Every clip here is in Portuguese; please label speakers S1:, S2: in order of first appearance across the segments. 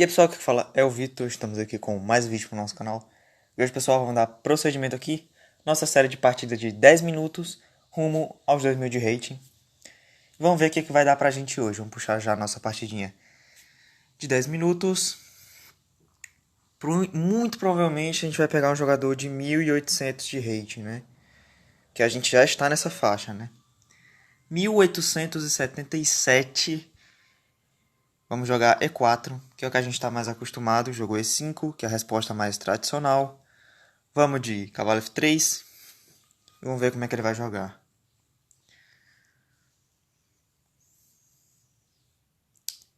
S1: E aí pessoal, o que fala é o Vitor, estamos aqui com mais vídeo para o nosso canal. E hoje pessoal, vamos dar procedimento aqui, nossa série de partida de 10 minutos, rumo aos 2000 de rating. Vamos ver o que vai dar pra gente hoje, vamos puxar já a nossa partidinha de 10 minutos. Muito provavelmente a gente vai pegar um jogador de 1800 de rating, né? Que a gente já está nessa faixa, né? 1877. Vamos jogar E4, que é o que a gente está mais acostumado. Jogou E5, que é a resposta mais tradicional. Vamos de cavalo F3. E vamos ver como é que ele vai jogar.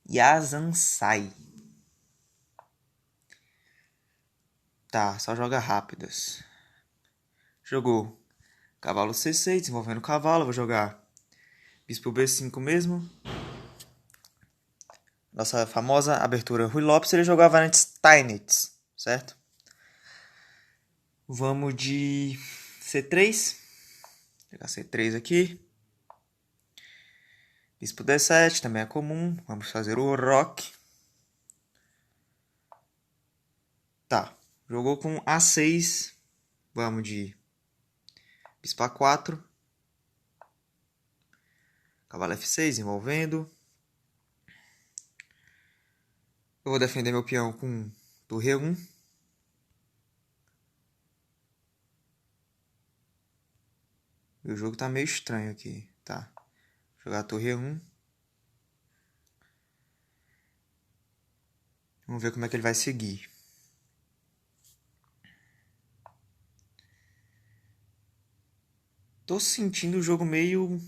S1: Yazansai. Tá, só joga rápidas. Jogou cavalo C6, desenvolvendo o cavalo. Vou jogar bispo B5 mesmo. Nossa famosa abertura Rui Lopes, ele jogava antes Steinitz, certo? Vamos de C3. Vou jogar C3 aqui. Bispo D7 também é comum. Vamos fazer o roque. Tá, jogou com A6. Vamos de bispo A4. Cavalo F6 envolvendo. Eu vou defender meu peão com torre E1. E o jogo tá meio estranho aqui. Tá, vou jogar a torre E1. Vamos ver como é que ele vai seguir. Tô sentindo o jogo meio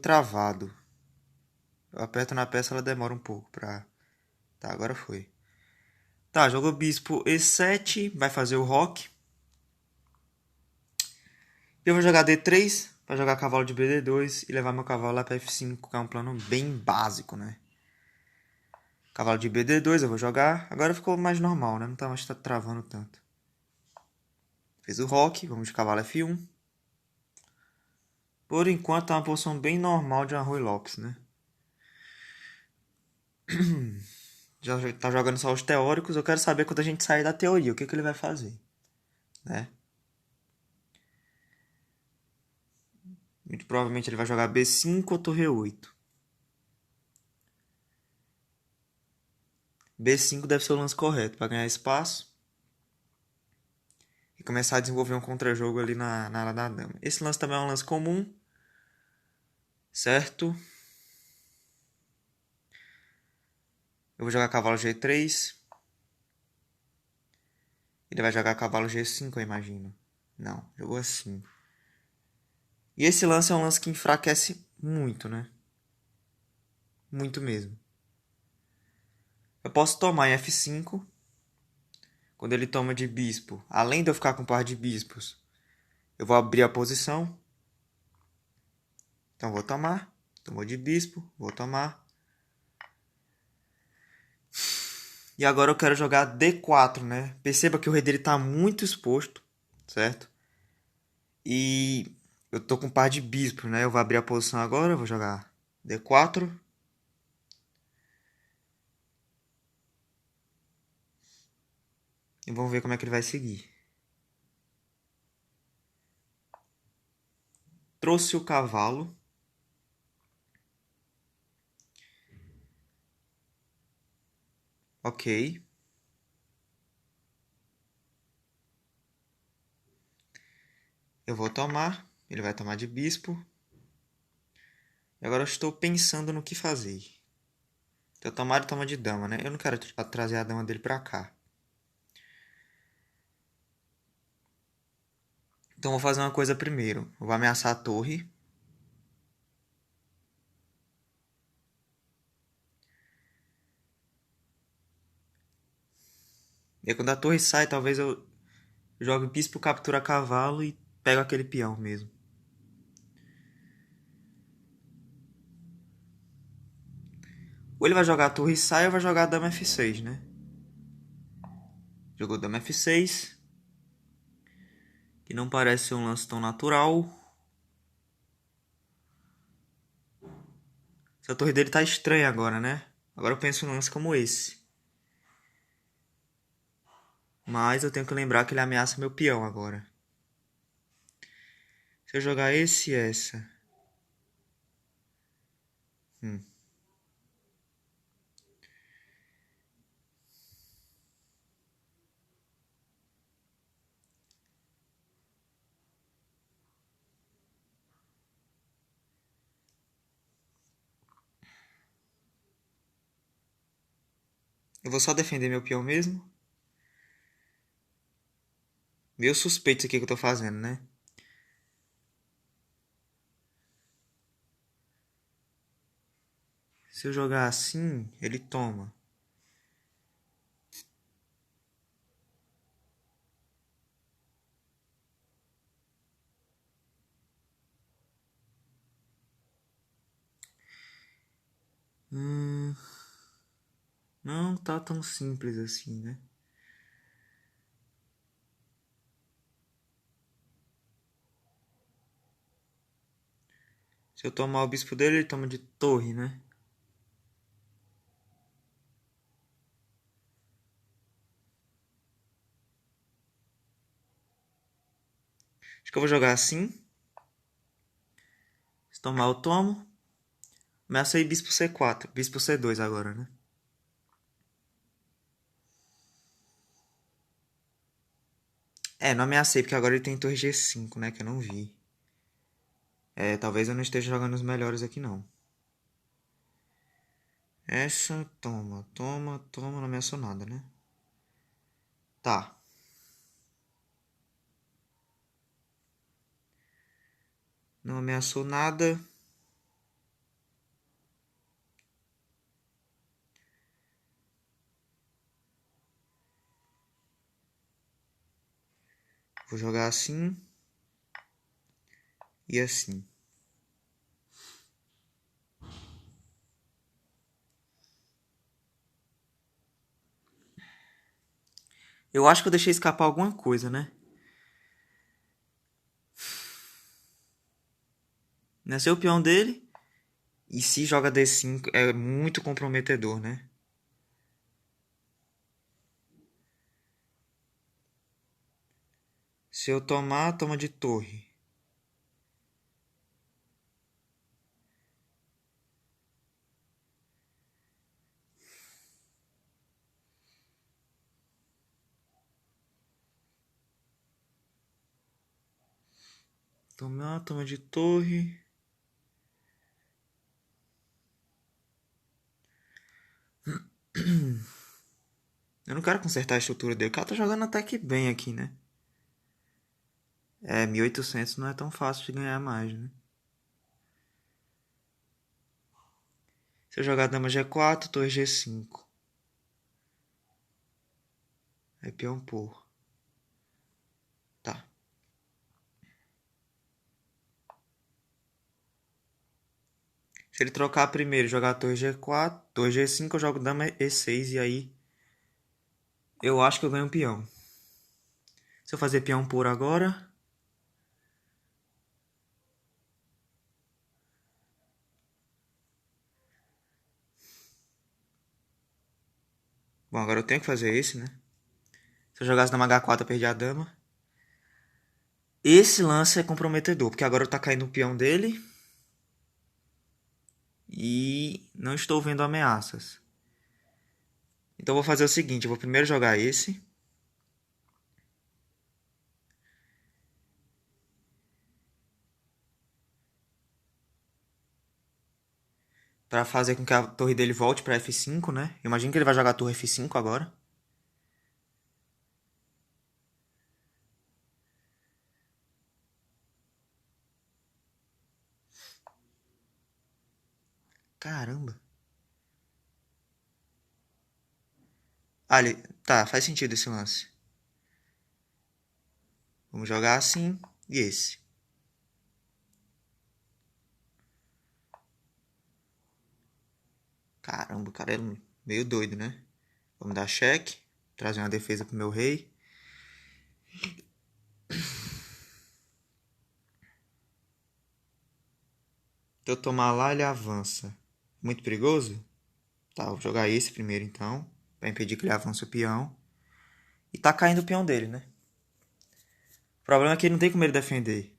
S1: travado. Eu aperto na peça, ela demora um pouco pra... Tá, agora foi. Tá, jogou bispo E7, vai fazer o roque. Eu vou jogar D3, pra jogar cavalo de BD2 e levar meu cavalo lá pra F5, que é um plano bem básico, né? Cavalo de BD2 eu vou jogar. Agora ficou mais normal, né? Não tá mais travando tanto. Fez o roque, vamos de cavalo F1. Por enquanto é uma posição bem normal de Rui Lopes, né? Já tá jogando só os teóricos. Eu quero saber quando a gente sair da teoria, o que ele vai fazer, né? Muito provavelmente ele vai jogar B5 ou torre 8. B5 deve ser o lance correto para ganhar espaço e começar a desenvolver um contra-jogo ali na área da dama. Esse lance também é um lance comum, certo? Eu vou jogar cavalo G3. Ele vai jogar cavalo G5, eu imagino. Não, jogou assim. E esse lance é um lance que enfraquece muito, né? Muito mesmo. Eu posso tomar em F5. Quando ele toma de bispo, além de eu ficar com par de bispos, eu vou abrir a posição. Então vou tomar. Tomou de bispo, vou tomar. E agora eu quero jogar D4, né? Perceba que o rei dele está muito exposto, certo? E eu tô com par de bispo, né? Eu vou abrir a posição agora, vou jogar D4. E vamos ver como é que ele vai seguir. Trouxe o cavalo. Ok. Eu vou tomar. Ele vai tomar de bispo. E agora eu estou pensando no que fazer. Se eu tomar, ele toma de dama, né? Eu não quero trazer a dama dele pra cá. Então vou fazer uma coisa primeiro. Eu vou ameaçar a torre. E aí, quando a torre sai, talvez eu jogue bispo, captura cavalo e pego aquele peão mesmo. Ou ele vai jogar a torre e sai ou vai jogar a dama F6, né? Jogou dama F6. Que não parece ser um lance tão natural. Essa torre dele tá estranha agora, né? Agora eu penso num lance como esse. Mas eu tenho que lembrar que ele ameaça meu peão agora. Se eu jogar esse e essa. Hum. Eu vou só defender meu peão mesmo. Meio suspeito isso aqui que eu tô fazendo, né? Se eu jogar assim, ele toma. Hum, não tá tão simples assim, né? Se eu tomar o bispo dele, ele toma de torre, né? Acho que eu vou jogar assim. Se tomar, eu tomo. Ameacei bispo C4. Bispo C2 agora, né? É, não ameacei porque agora ele tem torre G5, né? Que eu não vi. É, talvez eu não esteja jogando os melhores aqui, não. Essa, toma, toma, toma. Não ameaçou nada, né? Tá. Não ameaçou nada. Vou jogar assim. E assim. Eu acho que eu deixei escapar alguma coisa, né? Nasceu o peão dele. E se joga D5 é muito comprometedor, né? Se eu tomar, toma de torre. Tomar, toma de torre. Eu não quero consertar a estrutura dele. O cara tá jogando até que bem aqui, né? É, 1800 não é tão fácil de ganhar mais, né? Se eu jogar dama G4, torre G5. Aí peão por. Tá. Se ele trocar primeiro e jogar torre G4, torre G5, eu jogo dama E6 e aí eu acho que eu ganho um peão. Se eu fazer peão por agora, bom, agora eu tenho que fazer esse, né? Se eu jogasse dama H4, eu perdi a dama. Esse lance é comprometedor, porque agora tá caindo o peão dele. E não estou vendo ameaças. Então eu vou fazer o seguinte, eu vou primeiro jogar esse. Pra fazer com que a torre dele volte pra F5, né? Imagina que ele vai jogar a torre F5 agora. Caramba. Ali, tá, faz sentido esse lance. Vamos jogar assim e esse. Caramba, o cara é meio doido, né? Vamos dar cheque. Trazer uma defesa pro meu rei. Se eu tomar lá, ele avança. Muito perigoso? Tá, vou jogar esse primeiro então, pra impedir que ele avance o peão. E tá caindo o peão dele, né? O problema é que ele não tem como ele defender.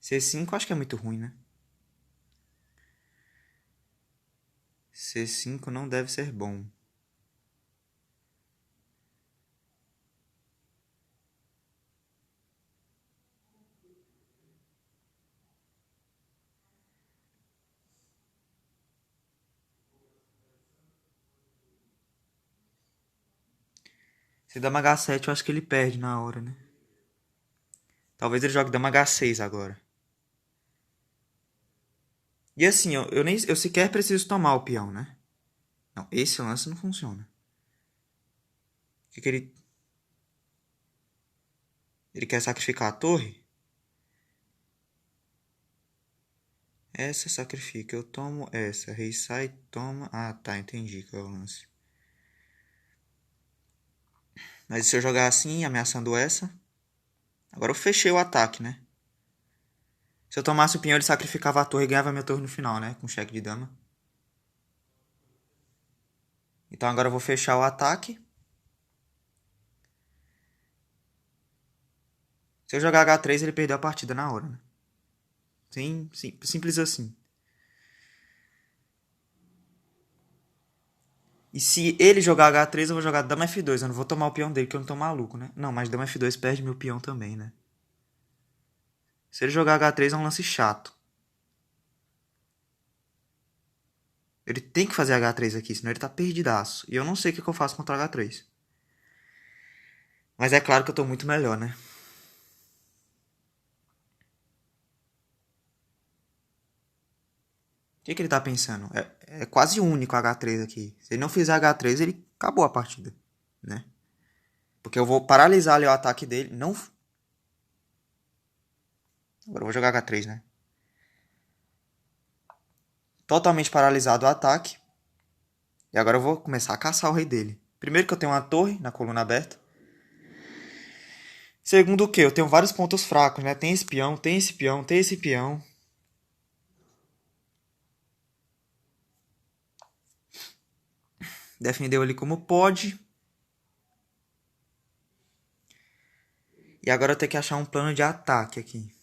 S1: C5 acho que é muito ruim, né? C5 não deve ser bom. Se dama H7 eu acho que ele perde na hora, né? Talvez ele jogue dama H6 agora. E assim, eu sequer preciso tomar o peão, né? Não, esse lance não funciona. O que, que ele... Ele quer sacrificar a torre? Essa sacrifica, eu tomo essa. Rei sai, toma... Ah, tá, entendi qual é o lance. Mas se eu jogar assim, ameaçando essa... Agora eu fechei o ataque, né? Se eu tomasse o peão, ele sacrificava a torre e ganhava minha torre no final, né? Com cheque de dama. Então agora eu vou fechar o ataque. Se eu jogar H3, ele perdeu a partida na hora, né? Sim, simples assim. E se ele jogar H3, eu vou jogar dama F2. Eu não vou tomar o peão dele, que eu não tô maluco, né? Não, mas dama F2 perde meu peão também, né? Se ele jogar H3 é um lance chato. Ele tem que fazer H3 aqui, senão ele tá perdidaço. E eu não sei o que eu faço contra H3. Mas é claro que eu tô muito melhor, né? O que ele tá pensando? É quase único H3 aqui. Se ele não fizer H3, ele acabou a partida, né? Porque eu vou paralisar ali o ataque dele. Não. Agora eu vou jogar H3, né? Totalmente paralisado o ataque. E agora eu vou começar a caçar o rei dele. Primeiro que eu tenho uma torre na coluna aberta. Segundo que eu tenho vários pontos fracos, né? Tem esse peão, tem esse peão, tem esse peão. Defendeu ele como pode. E agora eu tenho que achar um plano de ataque aqui.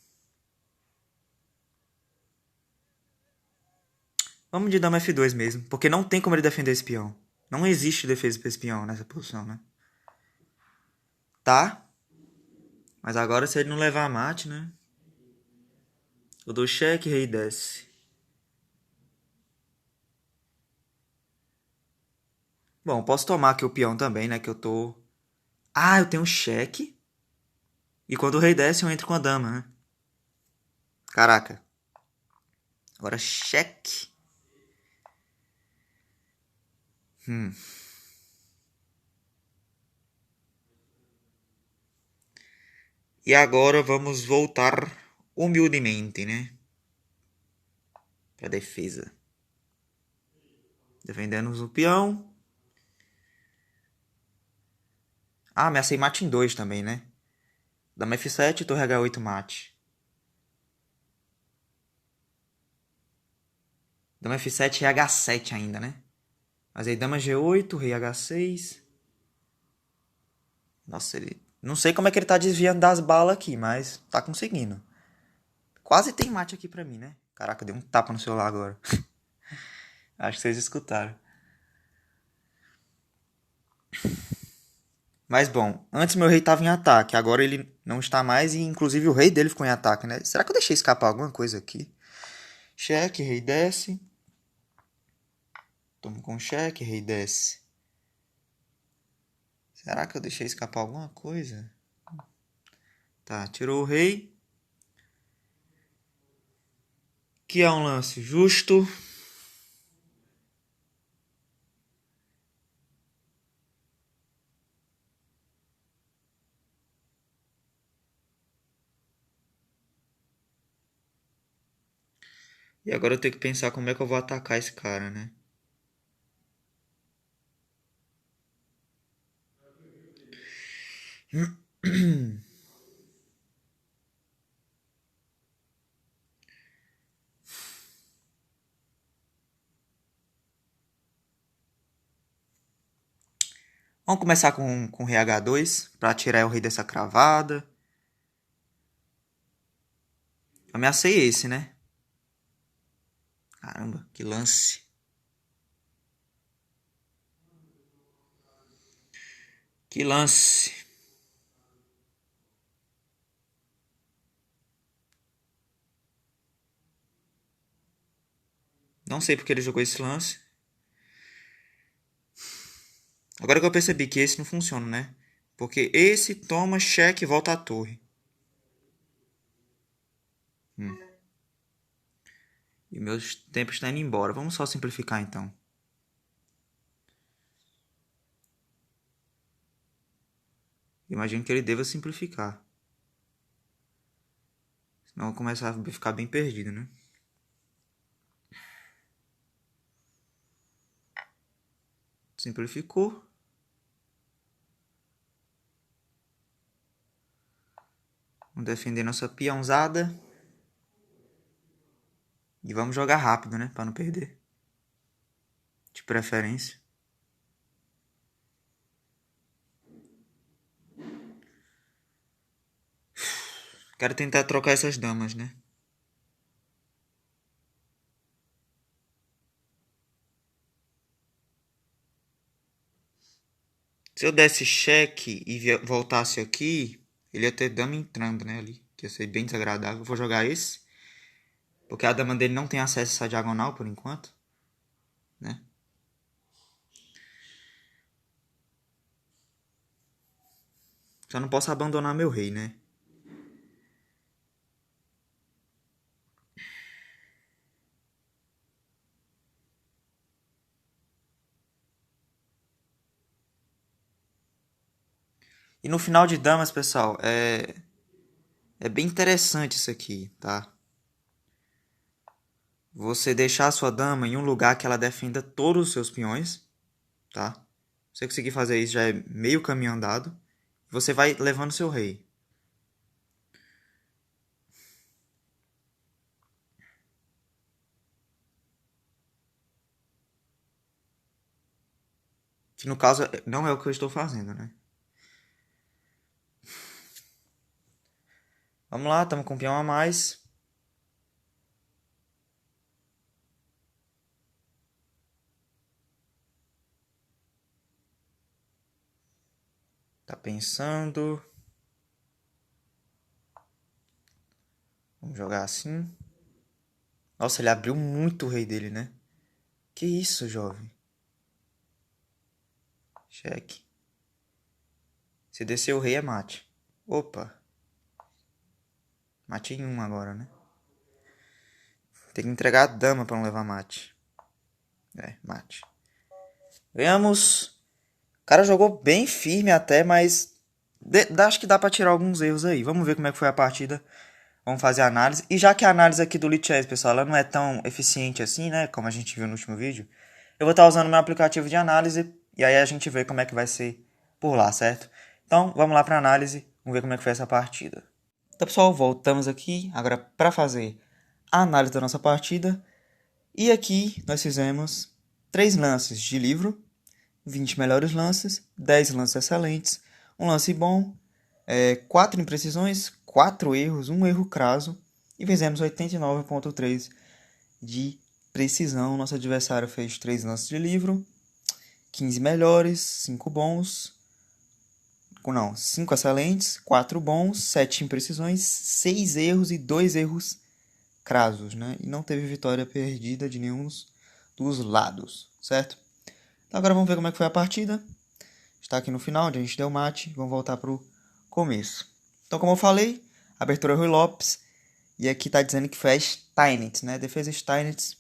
S1: Vamos de dama F2 mesmo, porque não tem como ele defender esse peão. Não existe defesa pra esse peão nessa posição, né? Tá. Mas agora se ele não levar mate, né? Eu dou cheque, rei desce. Bom, posso tomar aqui o peão também, né? Que eu tô... Ah, eu tenho um cheque. E quando o rei desce, eu entro com a dama, né? Caraca. Agora cheque. Hum. E agora vamos voltar humildemente, né? Pra defesa. Defendendo o peão. Ah, ameacei mate em 2 também, né? Dama F7, torre H8 mate. Dama F7 e H7 ainda, né? Mas aí dama G8, rei H6. Nossa, ele... Não sei como é que ele tá desviando das balas aqui, mas tá conseguindo. Quase tem mate aqui pra mim, né? Caraca, deu um tapa no celular agora. Acho que vocês escutaram. Mas bom, antes meu rei tava em ataque, agora ele não está mais e inclusive o rei dele ficou em ataque, né? Será que eu deixei escapar alguma coisa aqui? Cheque, rei desce. Tomo com cheque, rei desce. Será que eu deixei escapar alguma coisa? Tá, tirou o rei. Que é um lance justo. E agora eu tenho que pensar como é que eu vou atacar esse cara, né? Vamos começar com rei H2 para tirar o rei dessa cravada. Eu ameacei esse, né? Caramba, que lance. Que lance. Não sei porque ele jogou esse lance. Agora que eu percebi que esse não funciona, né? Porque esse toma cheque e volta à torre. E meus tempos estão indo embora. Vamos só simplificar então. Imagino que ele deva simplificar. Senão eu vou começar a ficar bem perdido, né? Simplificou. Vamos defender nossa peãozada. E vamos jogar rápido, né? Pra não perder. De preferência. Quero tentar trocar essas damas, né? Se eu desse cheque e voltasse aqui, ele ia ter dama entrando, né? Ali. Que ia ser bem desagradável. Eu vou jogar esse. Porque a dama dele não tem acesso a essa diagonal por enquanto. Né? Só não posso abandonar meu rei, né? E no final de damas, pessoal, é bem interessante isso aqui, tá? Você deixar a sua dama em um lugar que ela defenda todos os seus peões, tá? Se você conseguir fazer isso, já é meio caminho andado. Você vai levando seu rei. Que no caso não é o que eu estou fazendo, né? Vamos lá, estamos com um peão a mais. Tá pensando. Vamos jogar assim. Nossa, ele abriu muito o rei dele, né? Que isso, jovem? Cheque. Se descer o rei é mate. Opa. Mate em um agora, né? Tem que entregar a dama pra não levar mate. É, mate. Ganhamos. O cara jogou bem firme até, mas acho que dá pra tirar alguns erros aí. Vamos ver como é que foi a partida. Vamos fazer a análise. E já que a análise aqui do Lichess, pessoal, ela não é tão eficiente assim, né? Como a gente viu no último vídeo. Eu vou estar usando meu aplicativo de análise. E aí a gente vê como é que vai ser por lá, certo? Então, vamos lá pra análise. Vamos ver como é que foi essa partida. Então, pessoal, voltamos aqui agora para fazer a análise da nossa partida. E aqui nós fizemos 3 lances de livro, 20 melhores lances, 10 lances excelentes, um lance bom, 4 imprecisões, 4 erros, 1 erro craso e fizemos 89,3 de precisão. Nosso adversário fez 3 lances de livro, 15 melhores, 5 bons, não, 5 excelentes, 4 bons, 7 imprecisões, 6 erros e 2 erros crasos, né? E não teve vitória perdida de nenhum dos lados, certo? Então agora vamos ver como é que foi a partida. Está aqui no final, onde a gente deu mate. Vamos voltar para o começo. Então, como eu falei, abertura Rui Lopes. E aqui está dizendo que foi a Steinitz, né? Defesa Steinitz,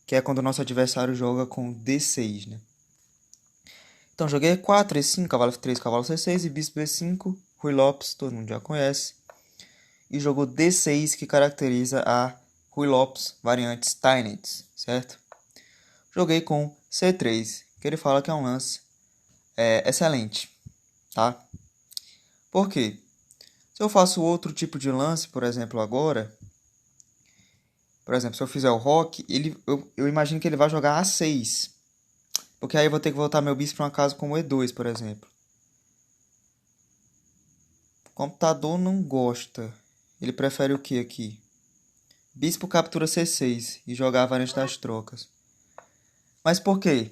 S1: que é quando o nosso adversário joga com D6, né? Então, joguei E4, E5, cavalo F3, cavalo C6 e bispo B5. Rui Lopes, todo mundo já conhece. E jogou D6, que caracteriza a Rui Lopes variante Steinitz, certo? Joguei com C3, que ele fala que é um lance excelente, tá? Por quê? Se eu faço outro tipo de lance, por exemplo, agora, por exemplo, se eu fizer o roque, eu imagino que ele vai jogar A6. Porque aí eu vou ter que voltar meu bispo para uma casa como E2, por exemplo. O computador não gosta. Ele prefere o que aqui? Bispo captura C6 e jogar a variante das trocas. Mas por quê?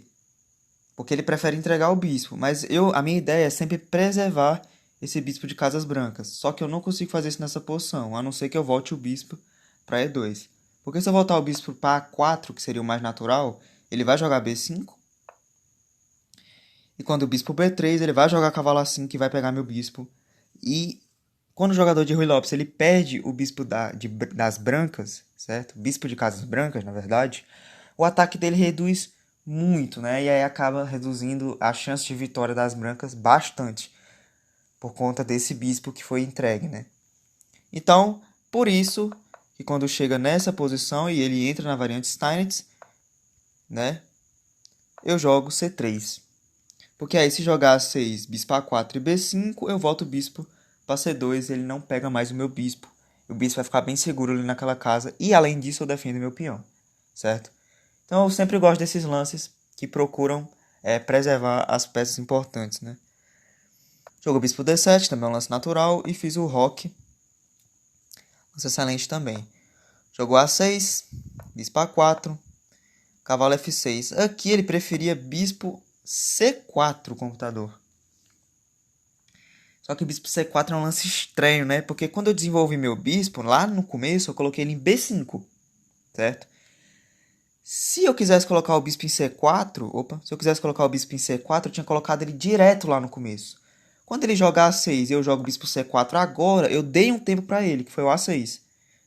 S1: Porque ele prefere entregar o bispo. Mas a minha ideia é sempre preservar esse bispo de casas brancas. Só que eu não consigo fazer isso nessa posição, a não ser que eu volte o bispo para E2. Porque se eu voltar o bispo para A4, que seria o mais natural, ele vai jogar B5. E quando o bispo B3, ele vai jogar cavalo A5 que vai pegar meu bispo. E quando o jogador de Ruy Lopes ele perde o bispo das brancas, certo? Bispo de casas brancas, na verdade, o ataque dele reduz muito, né? E aí acaba reduzindo a chance de vitória das brancas bastante, por conta desse bispo que foi entregue, né? Então, por isso que quando chega nessa posição e ele entra na variante Steinitz, né? Eu jogo C3. Porque aí se jogar A6, bispo A4 e B5, eu volto o bispo para C2 e ele não pega mais o meu bispo. O bispo vai ficar bem seguro ali naquela casa e além disso eu defendo meu peão, certo? Então eu sempre gosto desses lances que procuram preservar as peças importantes, né? Jogo bispo D7, também é um lance natural, e fiz o roque, lance excelente também. Jogou A6, bispo A4, cavalo F6. Aqui ele preferia bispo C4, o computador. Só que o bispo C4 é um lance estranho, né? Porque quando eu desenvolvi meu bispo, lá no começo, eu coloquei ele em B5, certo? Se eu quisesse colocar o bispo em C4, se eu quisesse colocar o bispo em C4, eu tinha colocado ele direto lá no começo. Quando ele jogar A6 e eu jogo bispo C4 agora, eu dei um tempo para ele, que foi o A6.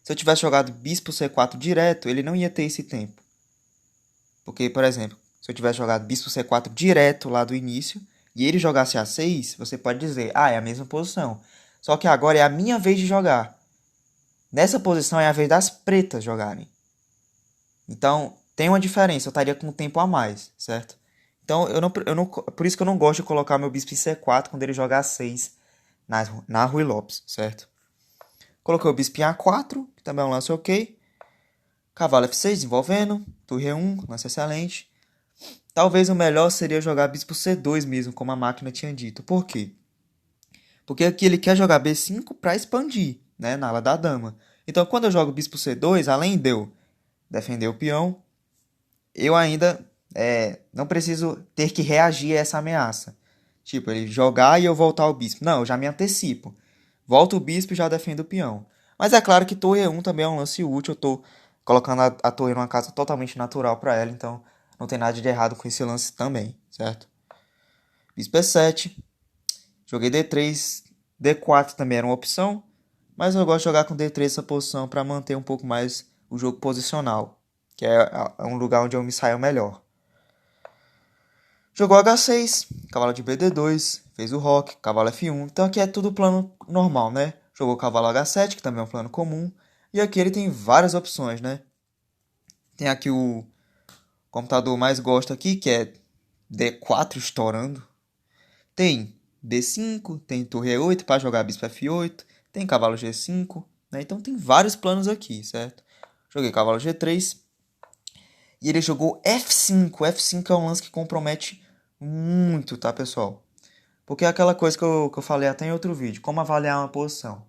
S1: Se eu tivesse jogado bispo C4 direto, ele não ia ter esse tempo. Porque, por exemplo, se eu tivesse jogado bispo C4 direto lá do início, e ele jogasse A6, você pode dizer, é a mesma posição. Só que agora é a minha vez de jogar. Nessa posição é a vez das pretas jogarem. Então, tem uma diferença, eu estaria com um tempo a mais, certo? Então, por isso que eu não gosto de colocar meu bispo em C4 quando ele joga A6 na Ruy Lopes, certo? Coloquei o bispo em A4, que também é um lance ok. Cavalo F6 desenvolvendo, torre E1, lance excelente. Talvez o melhor seria jogar bispo C2 mesmo, como a máquina tinha dito. Por quê? Porque aqui ele quer jogar B5 para expandir, né, na ala da dama. Então, quando eu jogo bispo C2, além de eu defender o peão, eu ainda não preciso ter que reagir a essa ameaça. Tipo, ele jogar e eu voltar o bispo. Não, eu já me antecipo. Volto o bispo e já defendo o peão. Mas é claro que torre E1 também é um lance útil. Eu estou colocando a torre numa casa totalmente natural para ela, então não tem nada de errado com esse lance também, certo? Bispo E7. Joguei D3. D4 também era uma opção, mas eu gosto de jogar com D3 essa posição para manter um pouco mais o jogo posicional, que é um lugar onde eu me saio melhor. Jogou H6, cavalo de BD2, fez o roque, cavalo F1. Então aqui é tudo plano normal, né? Jogou cavalo H7, que também é um plano comum. E aqui ele tem várias opções, né? Tem aqui o computador mais gosta aqui, que é D4 estourando. Tem D5, tem torre E8 para jogar bispo F8, tem cavalo G5, né? Então tem vários planos aqui, certo? Joguei cavalo G3 e ele jogou F5. F5 é um lance que compromete muito, tá, pessoal? Porque é aquela coisa que eu falei até em outro vídeo, como avaliar uma posição.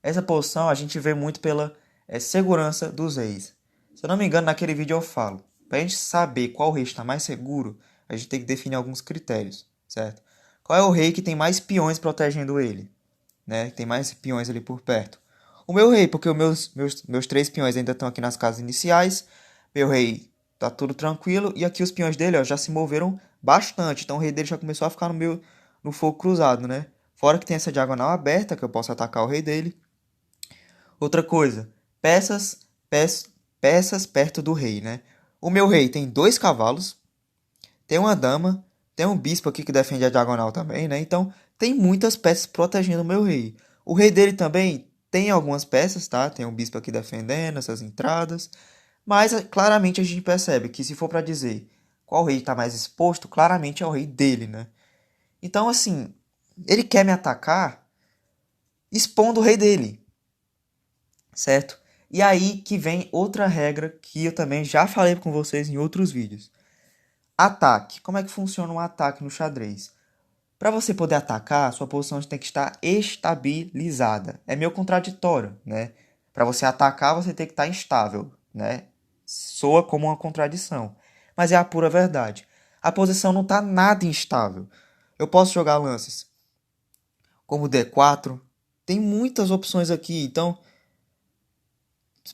S1: Essa posição a gente vê muito pela segurança dos reis. Se eu não me engano, naquele vídeo eu falo, para a gente saber qual rei está mais seguro, a gente tem que definir alguns critérios, certo? Qual é o rei que tem mais peões protegendo ele, né? Tem mais peões ali por perto. O meu rei, porque os meus três peões ainda estão aqui nas casas iniciais. Meu rei tá tudo tranquilo. E aqui os peões dele ó, já se moveram bastante. Então o rei dele já começou a ficar no fogo cruzado, né? Fora que tem essa diagonal aberta, que eu posso atacar o rei dele. Outra coisa, peças perto do rei, né? O meu rei tem 2 cavalos, tem uma dama, tem um bispo aqui que defende a diagonal também, né? Então, tem muitas peças protegendo o meu rei. O rei dele também tem algumas peças, tá? Tem um bispo aqui defendendo essas entradas. Mas, claramente, a gente percebe que se for para dizer qual rei está mais exposto, claramente é o rei dele, né? Então, assim, ele quer me atacar expondo o rei dele, certo? E aí que vem outra regra que eu também já falei com vocês em outros vídeos. Ataque. Como é que funciona um ataque no xadrez? Para você poder atacar, sua posição tem que estar estabilizada. É meio contraditório, né? Para você atacar, você tem que estar instável, né? Soa como uma contradição, mas é a pura verdade. A posição não está nada instável. Eu posso jogar lances como D4. Tem muitas opções aqui, então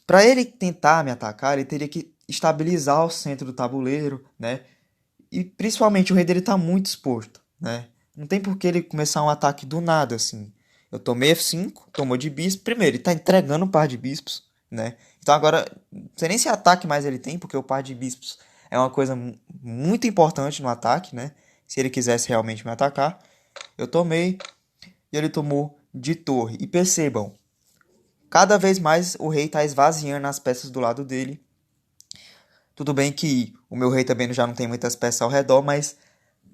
S1: para ele tentar me atacar, ele teria que estabilizar o centro do tabuleiro, né? E principalmente o rei dele tá muito exposto, né? Não tem por que ele começar um ataque do nada, assim. Eu tomei F5, tomou de bispo. Primeiro, ele tá entregando um par de bispos, né? Então agora, não sei nem se ataque mais ele tem, porque o par de bispos é uma coisa muito importante no ataque, né? Se ele quisesse realmente me atacar. Eu tomei e ele tomou de torre. E percebam, cada vez mais o rei tá esvaziando as peças do lado dele. Tudo bem que o meu rei também já não tem muitas peças ao redor, mas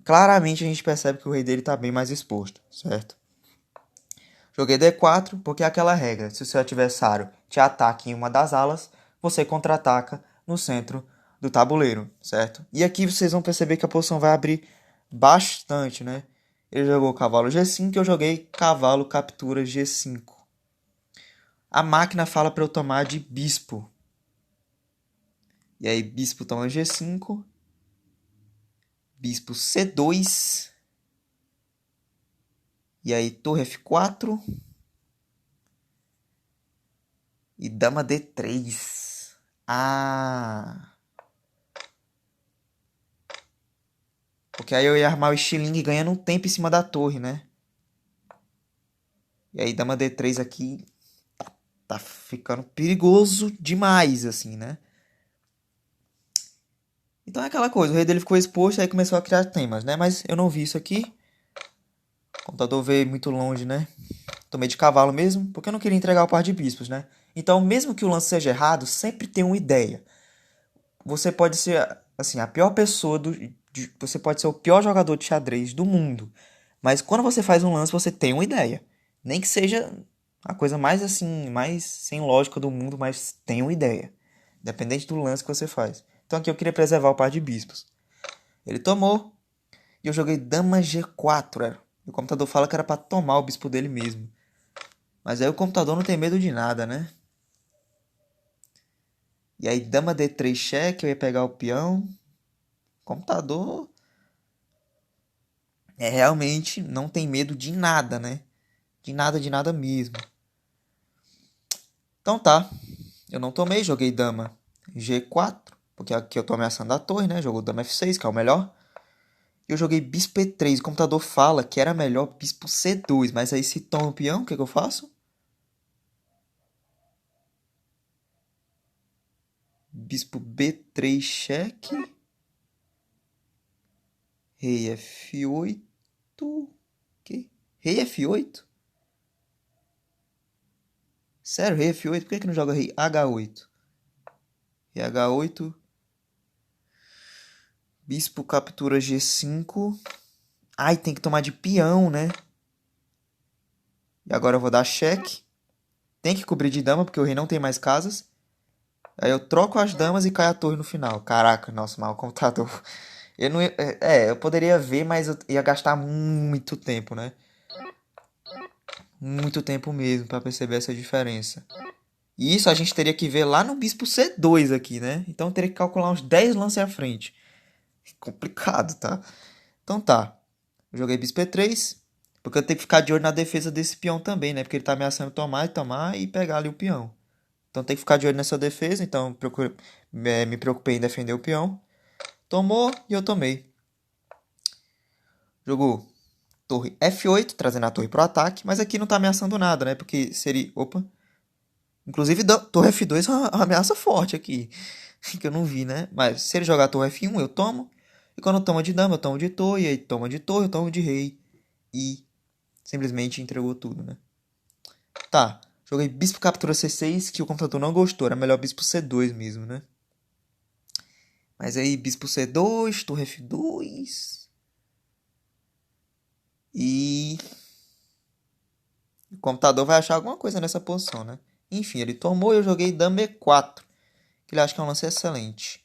S1: claramente a gente percebe que o rei dele está bem mais exposto, certo? Joguei D4 porque é aquela regra. Se o seu adversário te ataca em uma das alas, você contra-ataca no centro do tabuleiro, certo? E aqui vocês vão perceber que a posição vai abrir bastante, né? Ele jogou cavalo G5 e eu joguei cavalo captura G5. A máquina fala para eu tomar de bispo. E aí bispo toma G5. Bispo C2. E aí torre F4. E dama D3. Ah. Porque aí eu ia armar o estilingue ganhando um tempo em cima da torre, né? E aí dama D3 aqui tá ficando perigoso demais, assim, né? Então é aquela coisa, o rei dele ficou exposto e aí começou a criar temas, né? Mas eu não vi isso aqui. O computador veio muito longe, né? Tomei de cavalo mesmo, porque eu não queria entregar o par de bispos, né? Então, mesmo que o lance seja errado, sempre tem uma ideia. Você pode ser, assim, a pior pessoa você pode ser o pior jogador de xadrez do mundo. Mas quando você faz um lance, você tem uma ideia. Nem que seja a coisa mais assim, mais sem lógica do mundo, mas tem uma ideia. Independente do lance que você faz. Então aqui eu queria preservar o par de bispos. Ele tomou e eu joguei dama G4. O computador fala que era para tomar o bispo dele mesmo. Mas aí o computador não tem medo de nada, né? E aí dama D3 cheque, eu ia pegar o peão. O computador realmente não tem medo de nada, né? De nada mesmo. Então tá. Eu não tomei, joguei dama G4, porque aqui eu tô ameaçando a torre, né? Jogou dama F6, que é o melhor. E eu joguei bispo E3. O computador fala que era melhor bispo C2, mas aí se toma o peão, o que eu faço? Bispo B3 cheque. Rei F8. Que? Rei F8? Sério, rei F8? Por que não joga rei H8? Rei H8. Bispo captura G5. Ai, tem que tomar de peão, né? E agora eu vou dar cheque. Tem que cobrir de dama, porque o rei não tem mais casas. Aí eu troco as damas e cai a torre no final. Caraca, nossa, mal computador. Eu não ia, eu poderia ver, mas eu ia gastar muito tempo, né? Muito tempo mesmo para perceber essa diferença. E isso a gente teria que ver lá no bispo C2 aqui, né? Então eu teria que calcular uns 10 lances à frente. Complicado, tá? Então tá. Eu joguei bispo E3, porque eu tenho que ficar de olho na defesa desse peão também, né? Porque ele tá ameaçando tomar e pegar ali o peão. Então tem que ficar de olho nessa defesa. Então me preocupei em defender o peão. Tomou e eu tomei. Jogou torre F8, trazendo a torre pro ataque. Mas aqui não tá ameaçando nada, né? Porque seria... Opa. Inclusive, torre F2 é uma ameaça forte aqui. Que eu não vi, né? Mas se ele jogar torre F1, eu tomo. E quando toma de dama, eu tomo de torre. E aí toma de torre, eu tomo de rei. E simplesmente entregou tudo, né? Tá. Joguei bispo captura C6, que o computador não gostou. Era melhor bispo C2 mesmo, né? Mas aí bispo C2, torre F2. E o computador vai achar alguma coisa nessa posição, né? Enfim, ele tomou e eu joguei dama E4. Que ele acha que é um lance excelente.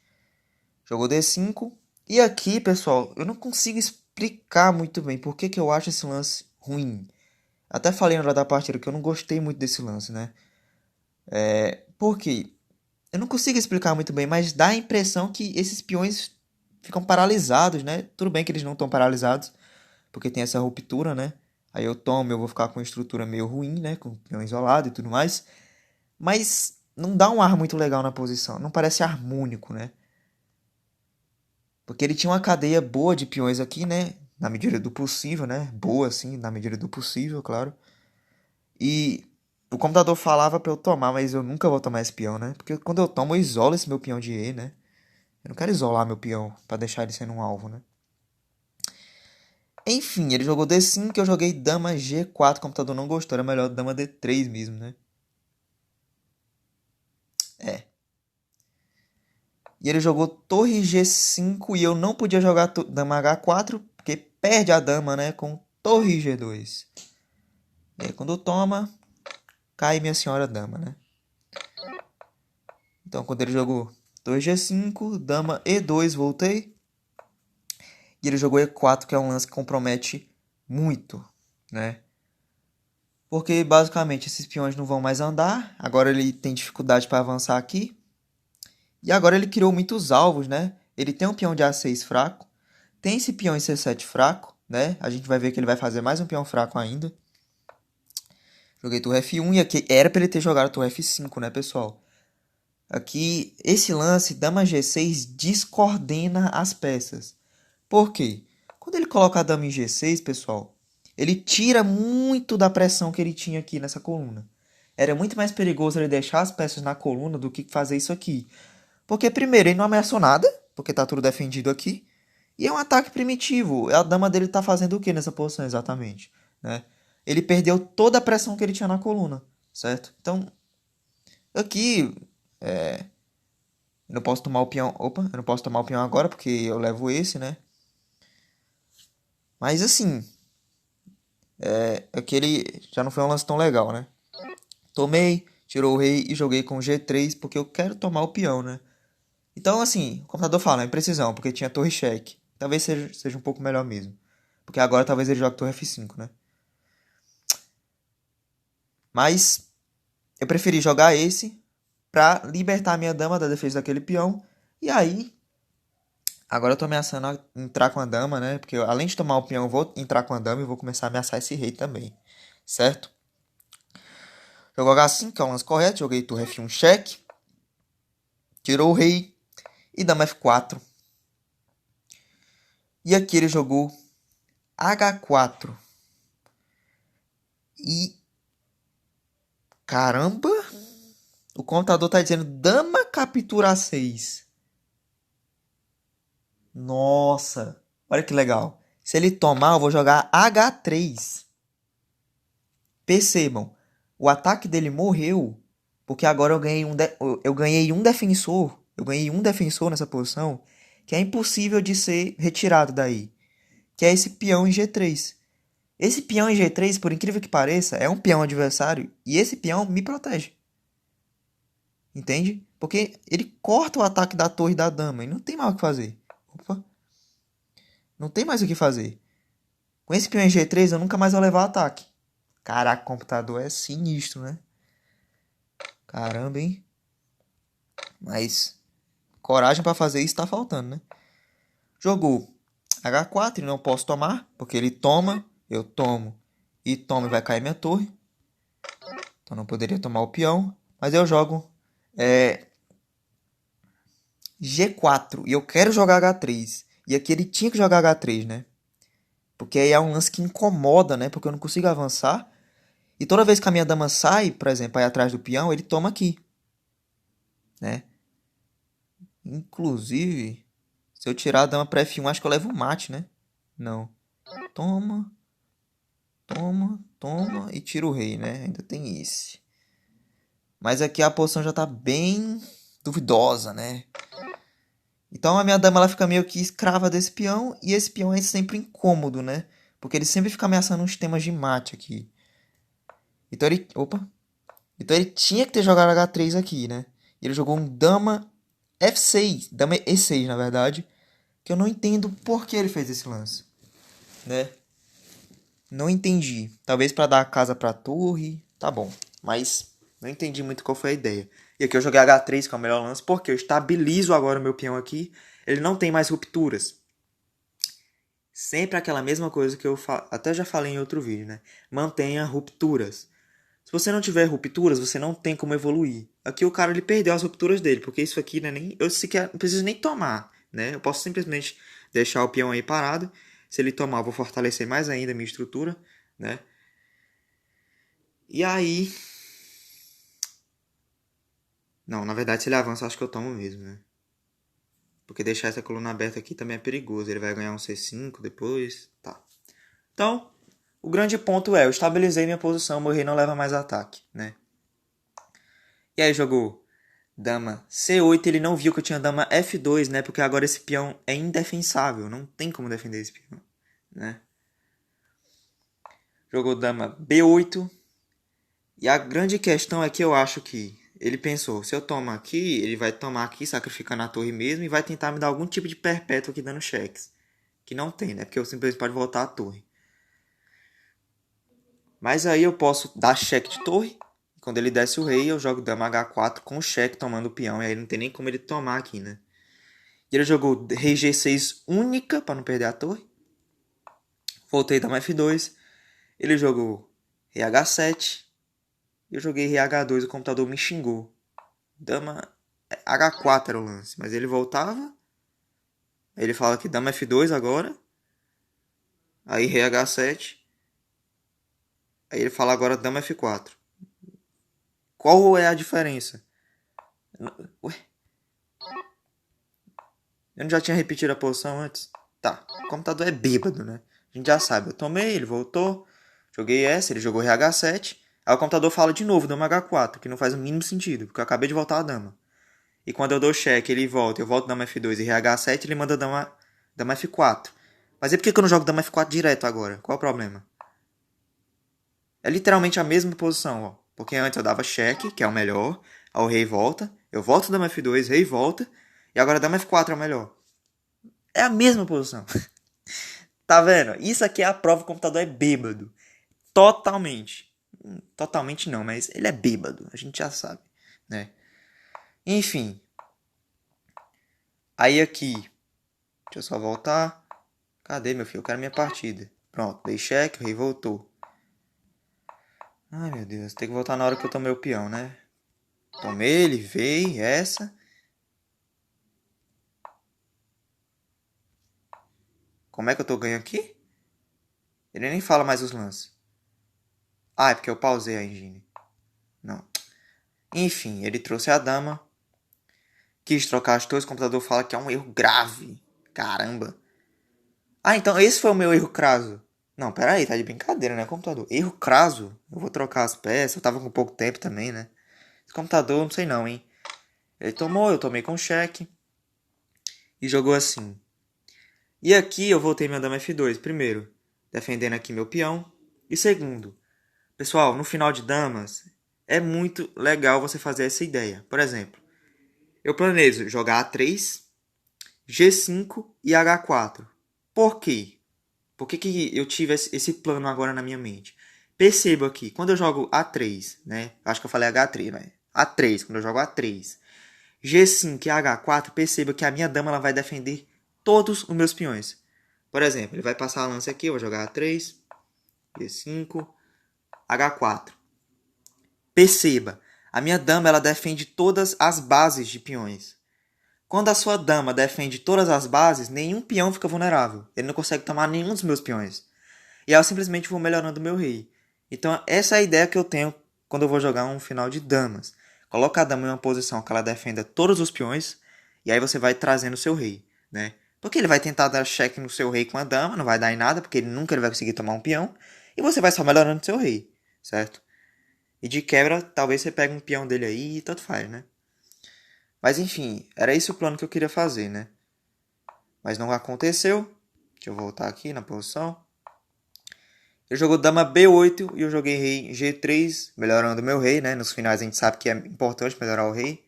S1: Jogou D5. E aqui, pessoal, eu não consigo explicar muito bem por que que eu acho esse lance ruim. Até falei na hora da partida que eu não gostei muito desse lance, né? Por quê? Eu não consigo explicar muito bem, mas dá a impressão que esses peões ficam paralisados, né? Tudo bem que eles não estão paralisados, porque tem essa ruptura, né? Aí eu tomo, eu vou ficar com uma estrutura meio ruim, né? Com o peão isolado e tudo mais. Mas não dá um ar muito legal na posição, não parece harmônico, né? Porque ele tinha uma cadeia boa de peões aqui, né? Na medida do possível, né? Boa, assim, na medida do possível, claro. E o computador falava pra eu tomar, mas eu nunca vou tomar esse peão, né? Porque quando eu tomo, eu isolo esse meu peão de E, né? Eu não quero isolar meu peão pra deixar ele sendo um alvo, né? Enfim, ele jogou D5, eu joguei dama G4, o computador não gostou, era melhor dama D3 mesmo, né? É. E ele jogou torre G5 e eu não podia jogar dama H4, porque perde a dama, né? Com torre G2. E aí quando toma, cai minha senhora dama, né? Então quando ele jogou torre G5, dama E2, voltei. E ele jogou E4, que é um lance que compromete muito, né? Porque basicamente esses peões não vão mais andar. Agora ele tem dificuldade para avançar aqui. E agora ele criou muitos alvos, né? Ele tem um peão de A6 fraco. Tem esse peão em C7 fraco, né? A gente vai ver que ele vai fazer mais um peão fraco ainda. Joguei torre F1 e aqui era para ele ter jogado torre F5, né, pessoal? Aqui, esse lance, dama G6 descoordena as peças. Por quê? Quando ele coloca a dama em G6, pessoal, ele tira muito da pressão que ele tinha aqui nessa coluna. Era muito mais perigoso ele deixar as peças na coluna do que fazer isso aqui. Porque, primeiro, ele não ameaçou nada, porque tá tudo defendido aqui. E é um ataque primitivo. A dama dele tá fazendo o que nessa posição exatamente? Né? Ele perdeu toda a pressão que ele tinha na coluna, certo? Então, aqui, eu não posso tomar o peão. Opa, eu não posso tomar o peão agora porque eu levo esse, né? Mas assim, aquele já não foi um lance tão legal, né? Tomei, tirou o rei e joguei com G3 porque eu quero tomar o peão, né? Então, assim, o computador fala, é imprecisão, porque tinha torre cheque. Talvez seja um pouco melhor mesmo. Porque agora talvez ele jogue torre F5, né? Mas eu preferi jogar esse pra libertar minha dama da defesa daquele peão. E aí, agora eu tô ameaçando entrar com a dama, né? Porque além de tomar o peão, eu vou entrar com a dama e vou começar a ameaçar esse rei também. Certo? Jogou H5, que é o lance correto. Joguei torre F1 cheque. Tirou o rei. E dama F4. E aqui ele jogou H4. E caramba! O computador tá dizendo dama captura 6. Nossa! Olha que legal. Se ele tomar, eu vou jogar H3. Percebam, o ataque dele morreu porque agora eu ganhei um defensor. Eu ganhei um defensor nessa posição que é impossível de ser retirado daí. Que é esse peão em G3. Esse peão em G3, por incrível que pareça, é um peão adversário e esse peão me protege. Entende? Porque ele corta o ataque da torre e da dama e não tem mais o que fazer. Opa, não tem mais o que fazer. Com esse peão em G3 eu nunca mais vou levar ataque. Caraca, o computador é sinistro, né? Caramba, hein? Mas coragem pra fazer isso tá faltando, né? Jogou H4 e não posso tomar, porque ele toma, eu tomo e toma e vai cair minha torre. Então não poderia tomar o peão, mas eu jogo G4 e eu quero jogar H3. E aqui ele tinha que jogar H3, né? Porque aí é um lance que incomoda, né? Porque eu não consigo avançar. E toda vez que a minha dama sai, por exemplo, aí atrás do peão, ele toma aqui, né? Inclusive, se eu tirar a dama pra F1, acho que eu levo um mate, né? Não. Toma, toma, toma e tira o rei, né? Ainda tem esse. Mas aqui a posição já tá bem duvidosa, né? Então a minha dama ela fica meio que escrava desse peão. E esse peão é sempre incômodo, né? Porque ele sempre fica ameaçando uns temas de mate aqui. Então ele... Opa. Então ele tinha que ter jogado H3 aqui, né? E ele jogou um dama F6. Dama E6, na verdade. que eu não entendo por que ele fez esse lance, né? Não entendi. Talvez pra dar a casa pra torre, tá bom. Mas não entendi muito qual foi a ideia. E aqui eu joguei H3, que é o melhor lance, porque eu estabilizo agora o meu peão aqui. Ele não tem mais rupturas. Sempre aquela mesma coisa que eu até já falei em outro vídeo, né? Mantenha rupturas. Se você não tiver rupturas, você não tem como evoluir. Aqui o cara ele perdeu as rupturas dele, porque isso aqui não é nem eu sequer não preciso nem tomar, né? Eu posso simplesmente deixar o peão aí parado. Se ele tomar, eu vou fortalecer mais ainda a minha estrutura, né? E aí, não, na verdade se ele avança, acho que eu tomo mesmo, né? Porque deixar essa coluna aberta aqui também é perigoso. Ele vai ganhar um C5 depois, tá. Então, o grande ponto é, eu estabilizei minha posição, meu rei não leva mais ataque, né? E aí jogou dama C8, ele não viu que eu tinha dama F2, né? Porque agora esse peão é indefensável, não tem como defender esse peão, né? Jogou dama B8. E a grande questão é que eu acho que ele pensou, se eu tomo aqui, ele vai tomar aqui, sacrificando a torre mesmo, e vai tentar me dar algum tipo de perpétuo aqui dando cheques. Que não tem, né? Porque eu simplesmente pode voltar a torre. Mas aí eu posso dar cheque de torre. Quando ele desce o rei, eu jogo dama H4 com o cheque tomando o peão. E aí não tem nem como ele tomar aqui, né? E ele jogou rei G6 única para não perder a torre. Voltei dama F2. Ele jogou rei H7. E eu joguei rei H2. O computador me xingou. Dama H4 era o lance. Mas ele voltava. Aí ele fala que dama F2 agora. Aí rei H7. Aí ele fala agora dama F4. Qual é a diferença? Ué? Eu não já tinha repetido a posição antes? Tá, o computador é bêbado, né? A gente já sabe. Eu tomei, ele voltou. Joguei essa, ele jogou RH7. Aí o computador fala de novo, dama H4, que não faz o mínimo sentido, porque eu acabei de voltar a dama. E quando eu dou cheque, ele volta, eu volto dama F2 e RH7, ele manda dama F4. Mas e por que eu não jogo dama F4 direto agora? Qual é o problema? É literalmente a mesma posição, ó. Porque antes eu dava cheque, que é o melhor. Aí o rei volta. Eu volto dama F2, rei volta. E agora dama F4 é o melhor. É a mesma posição. Tá vendo? Isso aqui é a prova que o computador é bêbado. Totalmente. Totalmente não, mas ele é bêbado. A gente já sabe, né? Enfim. Aí aqui. Deixa eu só voltar. Cadê, meu filho? Eu quero minha partida. Pronto, dei cheque, o rei voltou. Ai, meu Deus. Tem que voltar na hora que eu tomei o peão, né? Tomei, ele veio, essa. Como é que eu tô ganhando aqui? Ele nem fala mais os lances. Ah, é porque eu pausei a engine. Não. Enfim, ele trouxe a dama. Quis trocar as torres, o computador fala que é um erro grave. Caramba. Ah, então esse foi o meu erro craso. Não, pera aí, tá de brincadeira, né, computador? Erro craso? Eu vou trocar as peças, eu tava com pouco tempo também, né? Esse computador, não sei não, hein? Ele tomou, eu tomei com cheque. E jogou assim. E aqui eu voltei minha dama F2, primeiro, defendendo aqui meu peão. E segundo, pessoal, no final de damas, é muito legal você fazer essa ideia. Por exemplo, eu planejo jogar A3, G5 e H4. Por quê? Por que eu tive esse plano agora na minha mente? Perceba aqui, quando eu jogo A3, né? Acho que eu falei H3, né? A3, quando eu jogo A3, G5 e H4, perceba que a minha dama ela vai defender todos os meus peões. Por exemplo, ele vai passar a lança aqui, eu vou jogar A3, G5, H4. Perceba, a minha dama ela defende todas as bases de peões. Quando a sua dama defende todas as bases, nenhum peão fica vulnerável. Ele não consegue tomar nenhum dos meus peões. E aí eu simplesmente vou melhorando o meu rei. Então essa é a ideia que eu tenho quando eu vou jogar um final de damas. Coloca a dama em uma posição que ela defenda todos os peões, e aí você vai trazendo o seu rei, né? Porque ele vai tentar dar cheque no seu rei com a dama, não vai dar em nada, porque ele nunca vai conseguir tomar um peão, e você vai só melhorando o seu rei, certo? E de quebra, talvez você pegue um peão dele aí e tanto faz, né? Mas enfim, era esse o plano que eu queria fazer, né? Mas não aconteceu. Deixa eu voltar aqui na posição. Ele jogou dama B8 e eu joguei rei G3, melhorando meu rei, né? Nos finais a gente sabe que é importante melhorar o rei.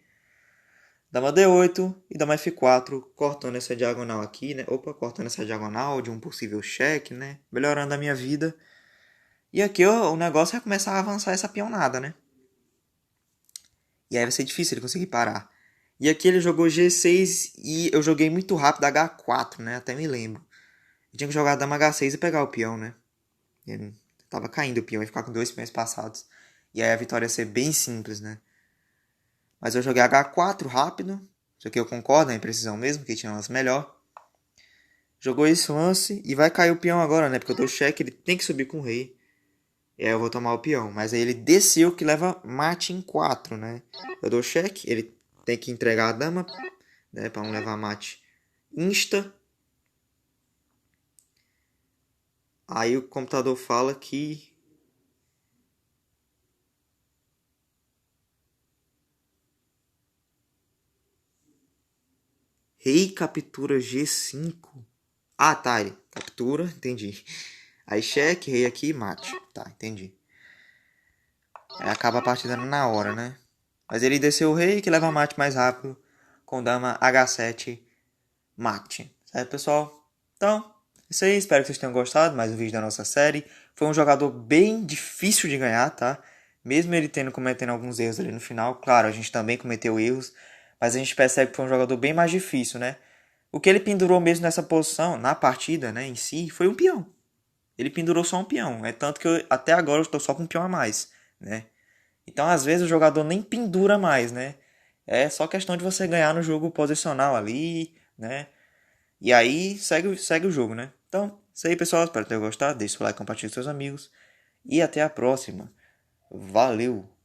S1: Dama D8 e dama F4, cortando essa diagonal aqui, né? Opa, cortando essa diagonal de um possível cheque, né? Melhorando a minha vida. E aqui o negócio é começar a avançar essa peonada, né? E aí vai ser difícil ele conseguir parar. E aqui ele jogou G6 e eu joguei muito rápido H4, né? Até me lembro. Eu tinha que jogar dama H6 e pegar o peão, né? E tava caindo o peão e ficar com 2 peões passados. E aí a vitória ia ser bem simples, né? Mas eu joguei H4 rápido. Isso aqui eu concordo, é imprecisão mesmo, que tinha um lance melhor. Jogou esse lance e vai cair o peão agora, né? Porque eu dou cheque, ele tem que subir com o rei. E aí eu vou tomar o peão. Mas aí ele desceu que leva mate em 4, né? Eu dou cheque, ele tem que entregar a dama, né? Pra não levar mate insta. Aí o computador fala que... Rei captura G5. Ah, tá. Ele captura, entendi. Aí cheque, rei aqui e mate. Tá, entendi. Aí acaba a partida na hora, né? Mas ele desceu o rei que leva mate mais rápido. Com dama H7 mate. Certo, pessoal? Então, isso aí. Espero que vocês tenham gostado. Mais um vídeo da nossa série. Foi um jogador bem difícil de ganhar, tá? Mesmo ele cometendo alguns erros ali no final. Claro, a gente também cometeu erros. Mas a gente percebe que foi um jogador bem mais difícil, né? O que ele pendurou mesmo nessa posição, na partida, né, em si, foi um peão. Ele pendurou só um peão. É tanto que até agora eu estou só com um peão a mais, né? Então, às vezes, o jogador nem pendura mais, né? É só questão de você ganhar no jogo posicional ali, né? E aí, segue o jogo, né? Então, isso aí, pessoal. Espero ter gostado. Deixe o like, compartilhe com seus amigos. E até a próxima. Valeu!